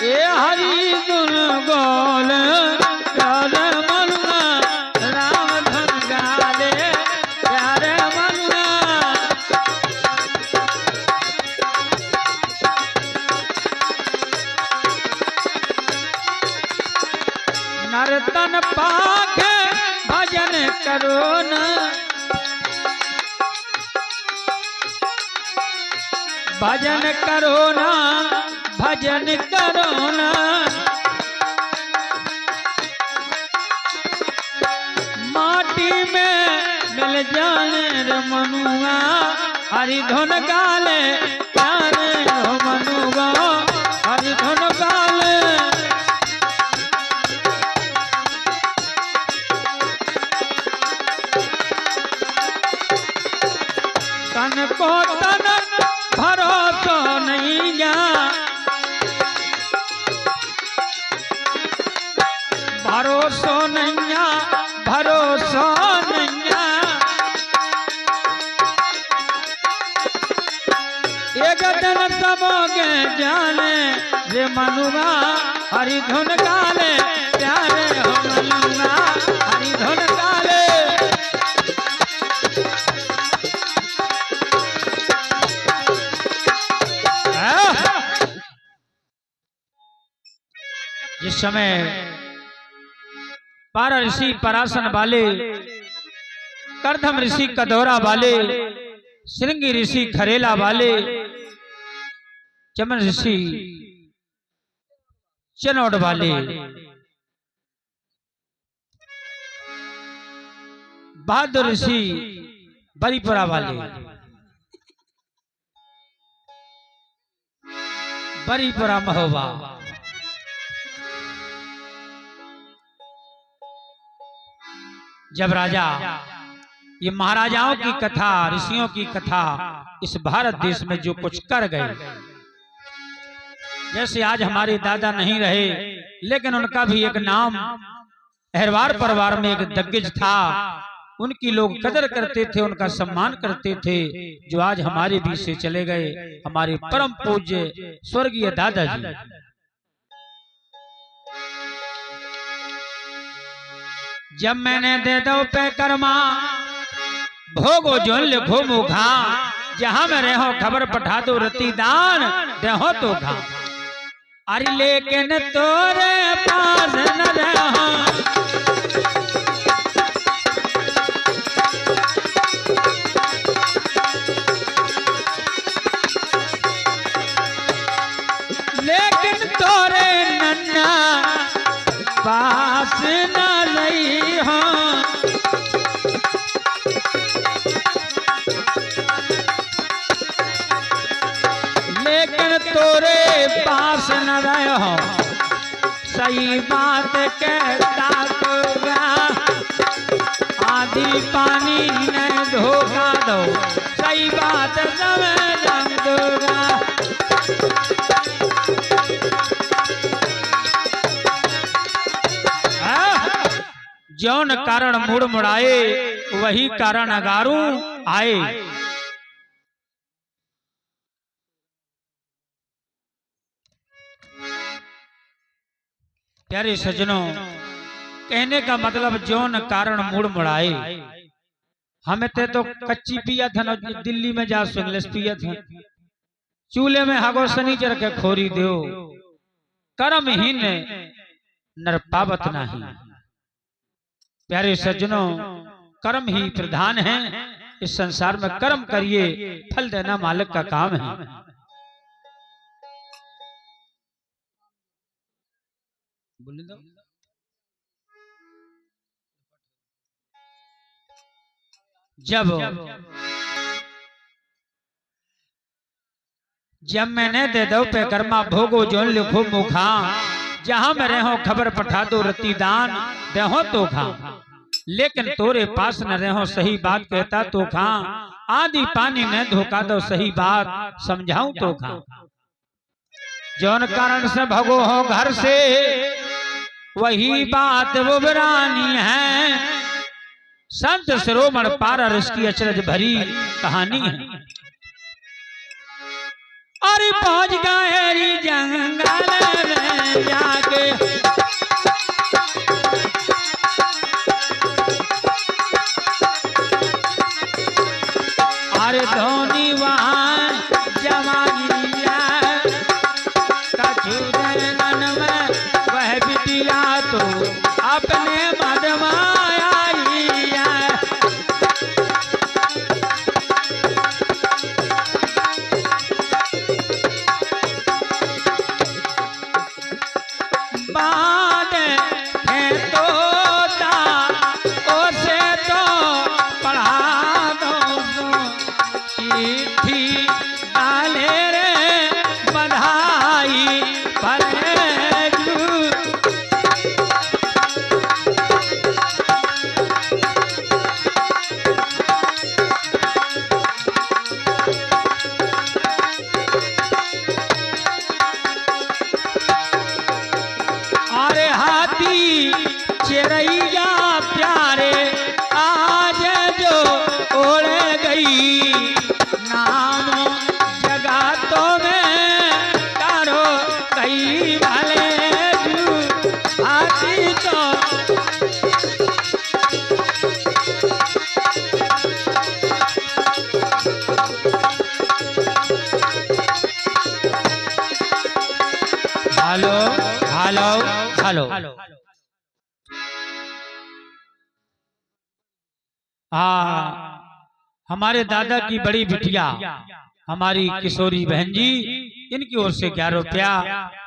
ए हरि धुन गोल प्यारे मनुआ राम धुन गाले प्यारे मनुआ। नर्तन पाके भजन करो न भजन करो ना भजन करो ना। माटी में मिल जाने रे मनुआ हरि धुन गाले प्यारे हो मनुआ हरि धुन गाले। तन को तन भरोसा नहीं जा भरोसा नहीं भरोसा नहीं। एक दिन सब के जाने रे मनुआ हरि धुन गाले प्यारे हो मनुआ हरि धुन गाले। जिस समय पारा ऋषि पराशर वाले, करधम ऋषि कदौरा वाले, श्रृंगी ऋषि खरेला वाले, चमन ऋषि चनौड़ वाले, बहादुर ऋषि बरीपुरा वाले, बरीपुरा महोबा, जब राजा ये महाराजाओं की कथा ऋषियों की कथा इस भारत देश में जो कुछ कर गए, जैसे आज हमारे दादा नहीं रहे लेकिन उनका भी एक नाम अहरवार परिवार में एक दिग्गज था, उनकी लोग कदर करते थे, उनका सम्मान करते थे, जो आज हमारे बीच से चले गए हमारे परम पूज्य स्वर्गीय दादाजी। जब मैंने दे दो पे कर्मा भोगो जो लिखो मुखा, जहां में रहो खबर पठा दो रति दान देहो तो खा। अरे लेकिन तोरे पास न रहो लेकिन तोरे नन्ना पास न रही हो। लेकिन तोरे पास न रहो सही बात कहता दूंगा, आधी पानी न धोखा दो सही बात समझ दूंगा। जौन कारण मुड़ मुड़ाए वही कारण अगारू आए। प्यारे सज्जनों, कहने का मतलब जौन कारण मुड़ मुड़ाए। हमें तो कच्ची पिया था, दिल्ली में जा इंग्लिश पिया था, चूल्हे में हगो सनीचर के खोरी दो, कर्महीन नर पावत नहीं। प्यारे सज्जनों, कर्म ही प्रधान है इस संसार में। कर्म करिए, फल देना मालिक का काम है। जब मैंने दे दो पे कर्मा भोगो जो लिखो मुखा, जहां में रहो खबर पठा दो रति दान देहो तो खा। लेकिन तोरे पास न रहो सही बात कहता तो खा, आधी पानी न धोखा दो सही बात समझाऊं तो खा। जौन कारण से भगो हो घर से वही बात बुबरानी है, संत शिरोमण पारा की अचरज भरी कहानी है। अरे पहुंच गए जंगल में उदयन में वह बिटिया तो अपने मदमाया चिरैया प्यारे आज जो ओढ़ गई नाम जगातों में करो कई भले हाथी तो हेलो हेलो हेलो हमारे दादा की बड़ी बिटिया हमारी किशोरी बहन जी, इनकी ओर से 11 रुपया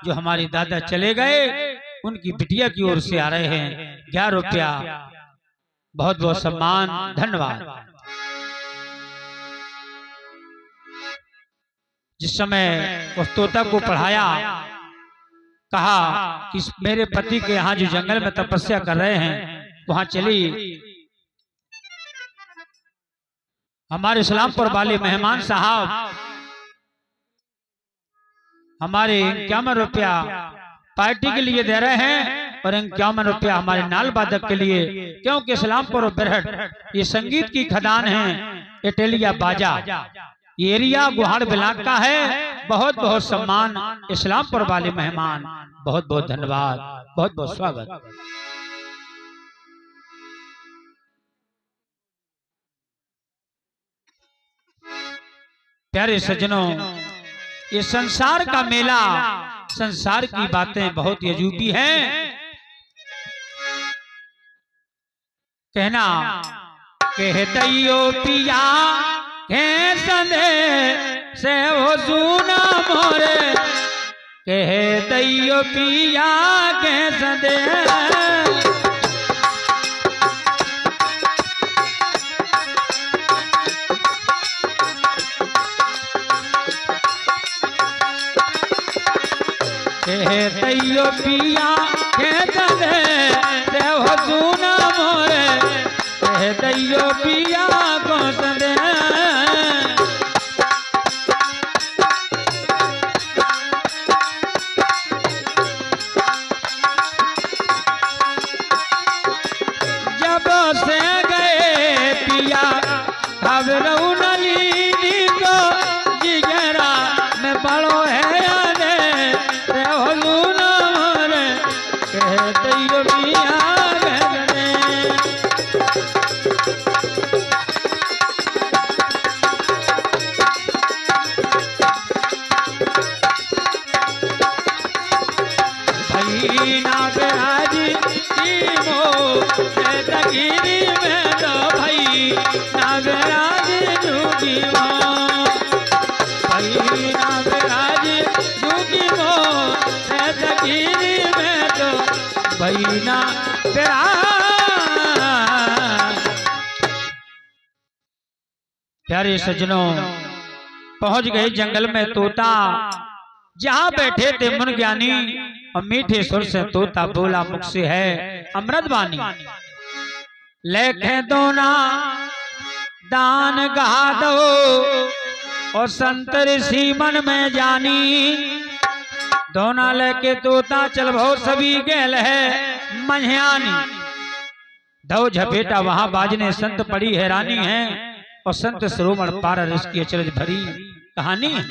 जो हमारे दादा चले गए उनकी बिटिया की ओर से आ रहे हैं 11 रुपया। बहुत बहुत सम्मान, धन्यवाद। जिस समय उस तोता को पढ़ाया, कहा कि मेरे पति के यहाँ जो जंगल में तपस्या कर रहे हैं वहां चली, हमारे इस्लामपुर वाले मेहमान साहब हमारे 51 रुपया पार्टी के लिए दे रहे हैं और 51 रुपया हमारे नाल वादक के लिए, क्योंकि इस्लामपुर और बेरहट ये संगीत की खदान है। इटलिया बाजा ये एरिया गुहाड़ ब्लॉक का है। बहुत बहुत सम्मान इस्लामपुर वाले मेहमान, बहुत बहुत धन्यवाद, बहुत बहुत स्वागत। प्यारे सज्जनों, ये संसार का मेला, संसार की बातें बहुत अजूबी हैं। कहना कह दैयो पिया के संदे से हो सुना मोरे, कह दैयो पिया के संदे तैयो पिया हो सुना मोरे, तैयो पिया को संदे जब से गए पिया अब रौनली को जिगरा में बड़ो है प्यारे सज्जनों, पहुंच गए जंगल में तोता, जहां बैठे थे मुन ज्ञानी और मीठे सुर से तोता बोला मुख से है अमृत वाणी। लेखे दोना दान गा दो और संत ऋषि मन में जानी, दोना लेके तोता चल भो सभी गेल है मंझियानी। दो झपेटा वहां बाजने संत पड़ी हैरानी है और संत श्रोमण पारा रस की अचरज भरी कहानी है।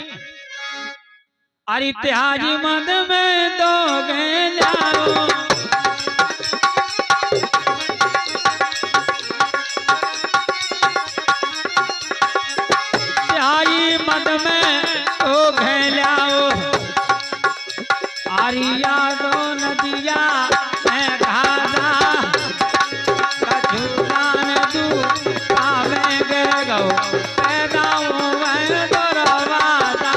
अरे त्याजी मद में दो गए जाओ, त्याजी मद में दो गए जाओ, आरिया दो नदिया मैं घाजा कछुदान दू कामे गिर गो पैदा हुए दरवाजा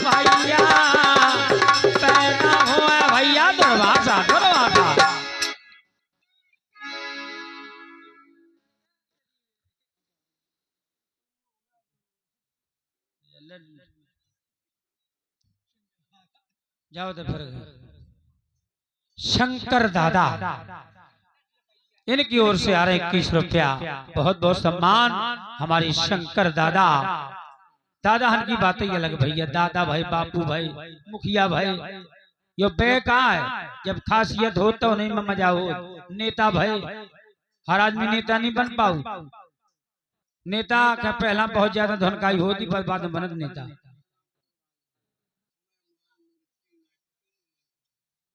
भैया पैदा हुए भैया दरवाजा दरवाजा। जाओ तो फिर शंकर दादा इनकी ओर से आ रहे 21 रुपया बहुत बहुत सम्मान हमारी शंकर दादा। दादा हन की बातें ही अलग भैया दादा भाई बापू भाई मुखिया भाई यो बेका है जब खासियत हो तो नहीं में मजा हो। नेता भाई हर आदमी नेता नहीं बन पाऊ नेता का पहला बहुत ज्यादा धनकाई होती पर बाद में बनत नेता।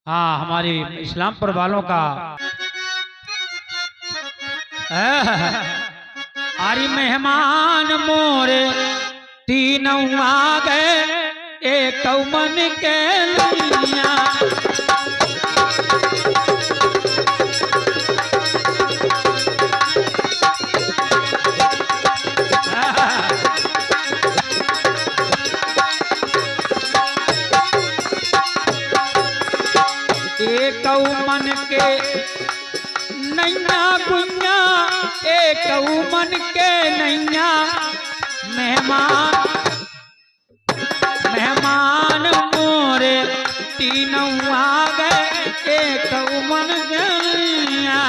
हाँ हमारे इस्लामपुर वालों का आरी मेहमान मोरे तीनों आ गए एक मन के लिया एक मन के नैया गुइया एक मन के नैया मेहमान मेहमान मोरे तीनों आ गए एक मन के नैया।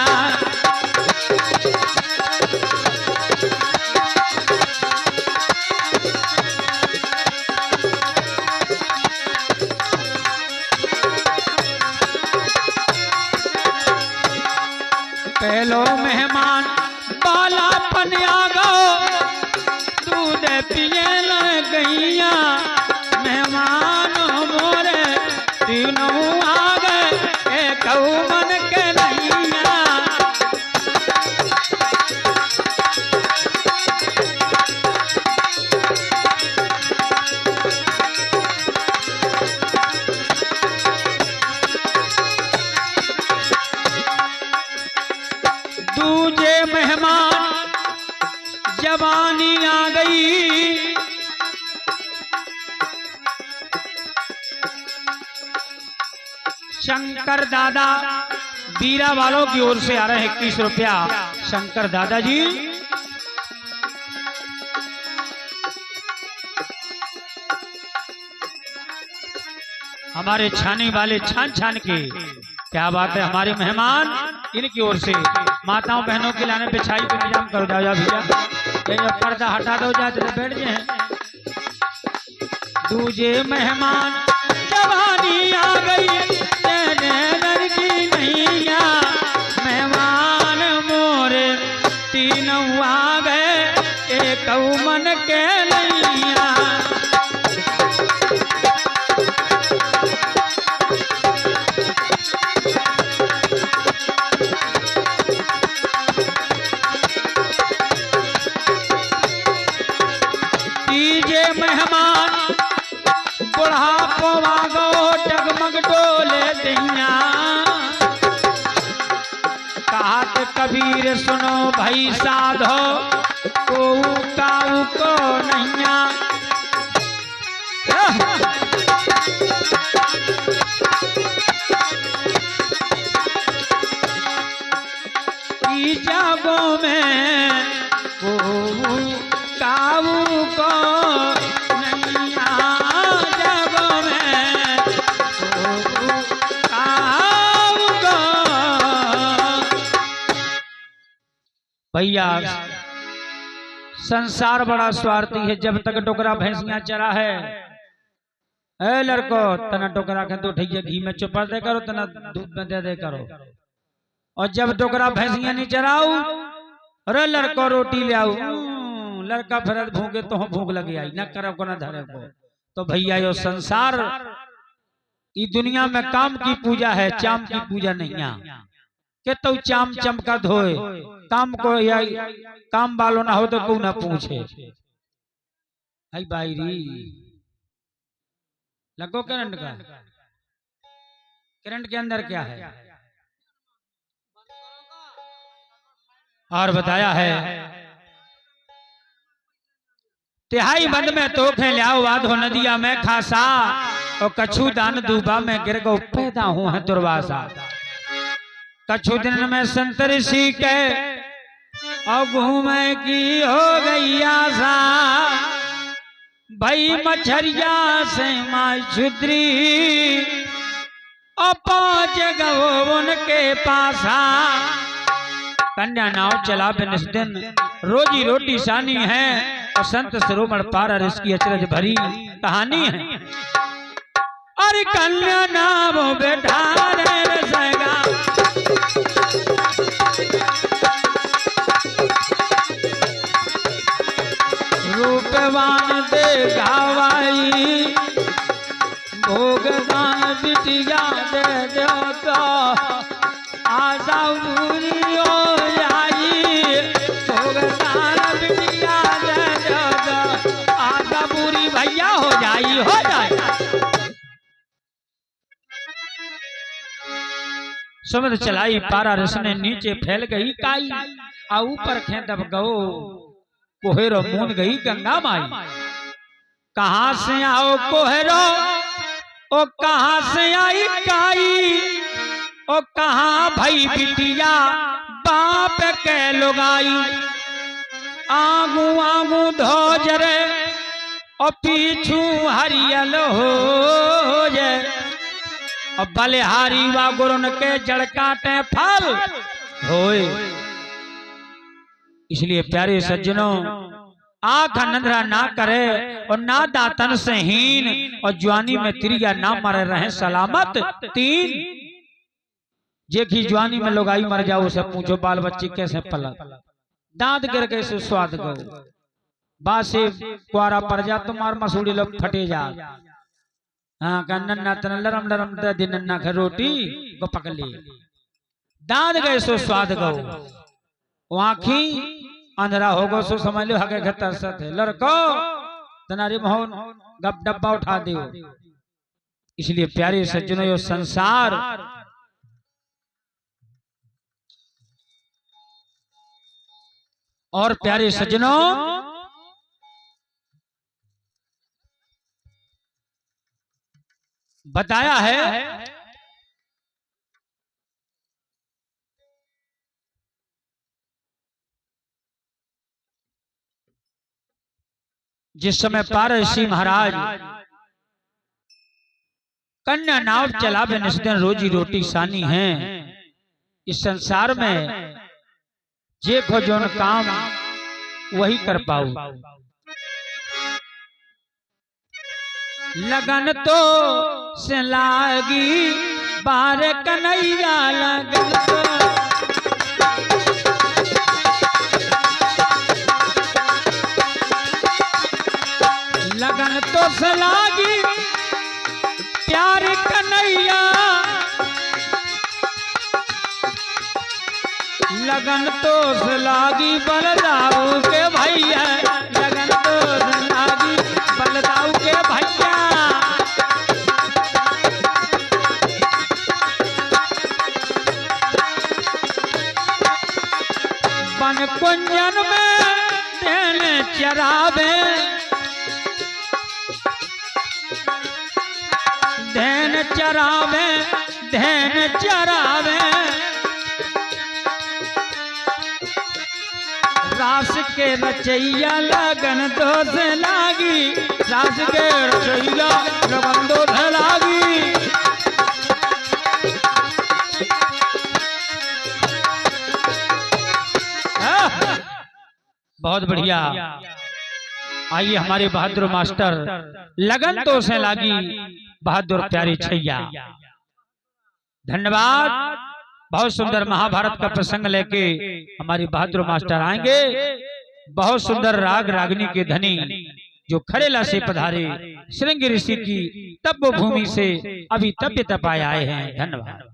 पहलो मेहमान बाला पनिया गो दूध पिए लग गैया मेहमान मोरे तीनों आ गए एक मन के नैया। दूजे मेहमान जवानी आ गई शंकर दादा बीरा वालों की ओर से आ रहे हैं 21 रुपया शंकर दादा जी। हमारे छाने वाले छान छान के क्या बात है हमारे मेहमान इनकी ओर से माताओं बहनों के लाने बिछाई को इंतजाम करो जाओ जा भैया ये पर्दा हटा दो जाते तो बैठ जाए। दूजे मेहमान जवानी आ गई लड़की नैया मेहमान मोरे तीनों आ गए एक मन के नैया। मेहमान बुढ़ापो वागो डगमग डोले दैया कहत कबीर सुनो भाई साधो को काऊ को नैया। जागो में काऊ को नैया जागो में काऊ को। भैया संसार बड़ा स्वार्थी है जब तक टोकरा भैंसियां चरा है ए लड़को तना टोकरा के 2 ठैया घी में चुपा दे करो तना दूध में दे करो और जब टोकरा भैंसियां नहीं चराऊ अरे लड़को रोटी ले आऊ लड़का फिर भूखे तो भूख लगे आई न करब को न धरे को। तो भैया यो संसार ई दुनिया में काम की पूजा है चाम की पूजा नहीं है के तो चाम चमका धोए काम को या काम वालों ना हो तो को ना पूछे आई बाईरी लगो करंट का करंट के अंदर क्या है? और बताया है तिहाई बंद में तोखे लियाओ वाधो नदिया में खासा और कछु दान दूबा में गिर गो पैदा हूं है दुर्वासा। कछु दिन में संत ऋषि के और घूमे की हो गई आशा भाई मछरिया से माई छुद्री और पहुंच गो उनके पासा। कन्या नाव चला बिन दिन रोजी रोटी सानी है और संत शिरोमण पारा इसकी अचरज भरी कहानी है। और कन्या नाव बैठा रे सगा रूपवान दे गावाई भोगदान बिटिया दे दो तो आशा पूरी हो जाई। भोगदान बिटिया दे दो तो आशा पूरी भैया हो जाई हो जाए। समुद्र चलाई पारा रसने नीचे फैल गई काई आ ऊपर खे दब गो कोहेरो मूंद गई गंगा माई। कहां से आओ कोहेरो ओ कहां से आई काई ओ कहां भई बिटिया बाप के लुगाई। आगू आगू धोजरे और पीछू हरियल हो जाए और बलिहारी वा गुरुन के जड़ काटे फल होए। इसलिए प्यारे सज्जनों आंख नंदरा ना करे और ना दातन से हीन और जवानी में तिरिया ना मरे रहे सलामत तीन। जे की जवानी में लोग आई मर जाओ उसे पूछो बाल बच्ची कैसे पला दांत गिर गए से स्वाद गो बासे कुआरा पर जा तुम्हार मसूड़ी लोग फटे जा। हाँ का नन्ना तना लरम लरम दे दिन नन्ना खा रोटी को पकली दांत गए सो स्वाद गो आँखी अंधरा होगो सो समझ लो हके घर तरसत है लड़को तनारी मोहन गप डब्बा उठा दियो। इसलिए प्यारे सज्जनों यो संसार और प्यारे सज्जनों बताया है जिस समय पारसी महाराज कन्या नाव चला बे निस्दिन रोजी रोटी सानी है। इस संसार में जे खोजोन काम वही कर पाऊ। लगन तो से लागी बार कन्हैया लगन तो लगन तो से लागी प्यार कन्हैया लगन तो से लागी बलदाऊ के भैया लगन तो से लागी बलदाऊ के भैया। बन कुंजन में धैन चरावे धैन चरावे धैन चरावे रास के रचैया लगन तो से लागी रास के रचैया लगन तो से लागी। बहुत बढ़िया। आइए हमारे बहादुर मास्टर लगन तो से लागी बहादुर प्यारी छैया। धन्यवाद। बहुत सुंदर महाभारत का प्रसंग लेके हमारी बहादुर मास्टर आएंगे। बहुत सुंदर राग रागनी के धनी जो खरेला से पधारे श्रृंग ऋषि की तप भूमि से अभी तप्य तपाए आए हैं। धन्यवाद।